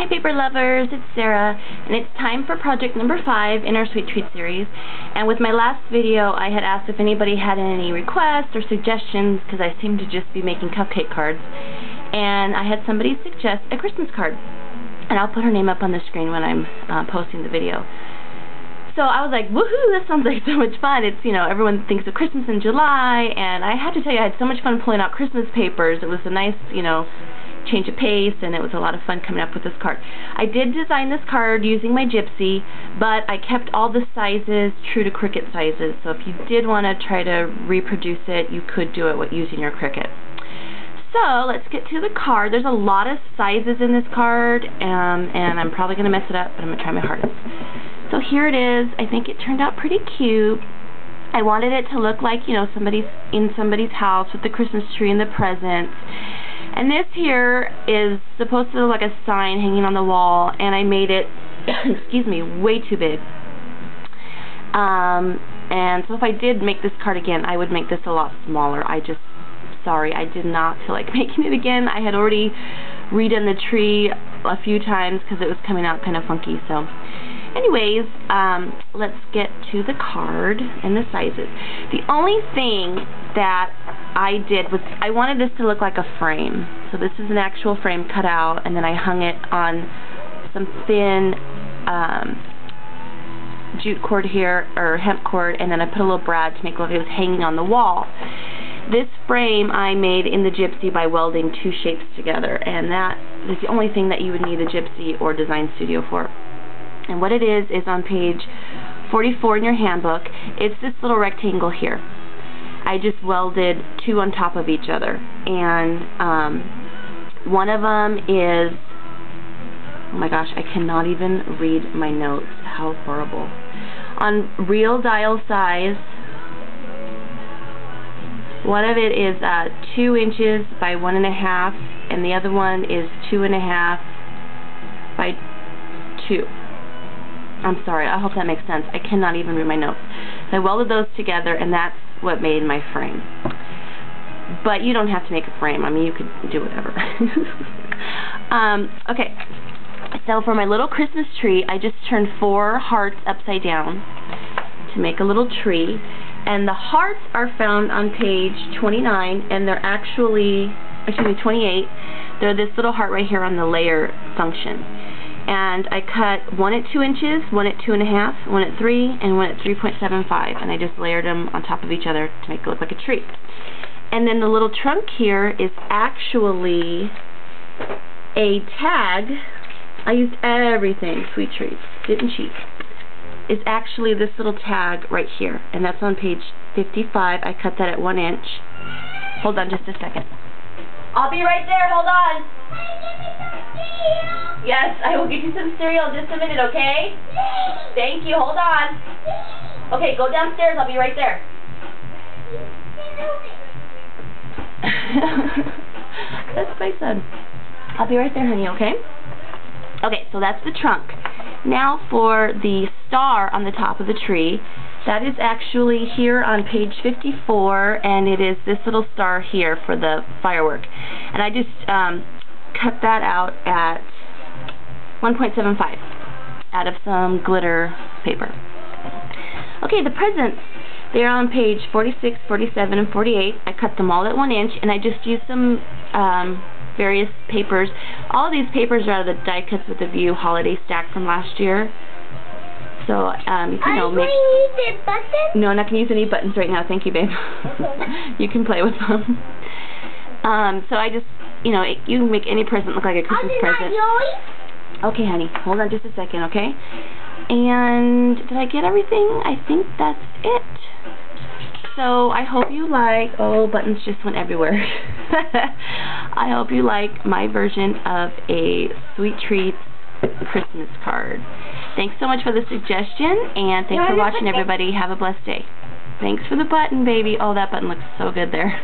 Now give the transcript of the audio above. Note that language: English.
Hi paper lovers, it's Sarah, and it's time for project number 5 in our Sweet Treat series. And with my last video, I had asked if anybody had any requests or suggestions, because I seem to just be making cupcake cards. And I had somebody suggest a Christmas card. And I'll put her name up on the screen when I'm posting the video. So I was like, woohoo, that sounds like so much fun. It's, you know, everyone thinks of Christmas in July, and I have to tell you, I had so much fun pulling out Christmas papers. It was a nice, you know, change of pace, and it was a lot of fun coming up with this card. I did design this card using my Gypsy, but I kept all the sizes true to Cricut sizes, so if you did want to try to reproduce it, you could do it using your Cricut. So let's get to the card. There's a lot of sizes in this card, and I'm probably going to mess it up, but I'm going to try my hardest. So here it is. I think it turned out pretty cute. I wanted it to look like, you know, somebody's in somebody's house with the Christmas tree and the presents. And this here is supposed to look like a sign hanging on the wall, and I made it, excuse me, way too big. And so if I did make this card again, I would make this a lot smaller. Sorry, I did not feel like making it again. I had already redone the tree a few times because it was coming out kind of funky. So anyways, let's get to the card and the sizes. The only thing that I did was I wanted this to look like a frame. So this is an actual frame cut out, and then I hung it on some thin jute cord here, or hemp cord, and then I put a little brad to make it look like it was hanging on the wall. This frame I made in the Gypsy by welding two shapes together, and that is the only thing that you would need a Gypsy or Design Studio for. And what it is on page 44 in your handbook. It's this little rectangle here. I just welded two on top of each other, and one of them is, oh my gosh, I cannot even read my notes. How horrible. On real dial size, one of it is 2 inches by 1.5, and the other one is 2.5 by 2. I'm sorry, I hope that makes sense. I cannot even read my notes. So I welded those together, and that's what made my frame. But you don't have to make a frame. I mean, you could do whatever. Okay, so for my little Christmas tree, I just turned 4 hearts upside down to make a little tree. And the hearts are found on page 29, and they're actually, excuse me, 28. They're this little heart right here on the layer function. And I cut one at 2 inches, one at 2.5, one at 3, and one at 3.75, and I just layered them on top of each other to make it look like a tree. And then the little trunk here is actually a tag. I used everything, Sweet Treats, didn't cheat. It's actually this little tag right here, and that's on page 55. I cut that at 1 inch. Hold on just a second. I'll be right there, hold on. Yes, I will get you some cereal in just a minute, okay? Thank you, hold on. Okay, go downstairs, I'll be right there. That's my son. I'll be right there, honey, okay? Okay, so that's the trunk. Now for the star on the top of the tree. That is actually here on page 54, and it is this little star here for the firework. And I just cut that out at 1.75 out of some glitter paper. Okay, the presents. They're on page 46, 47, and 48. I cut them all at 1 inch, and I just used some various papers. All of these papers are out of the Die Cuts with a View holiday stack from last year. So, you can make... Are you going to use the buttons? No, I'm not going to use any buttons right now. Thank you, babe. You can play with them. So I just, you know, you can make any present look like a Christmas present. Okay, honey. Hold on just a second, okay? And did I get everything? I think that's it. So I hope you like... Oh, buttons just went everywhere. I hope you like my version of a Sweet Treats Christmas card. Thanks so much for the suggestion, and thanks for watching, everybody. Have a blessed day. Thanks for the button, baby. Oh, that button looks so good there.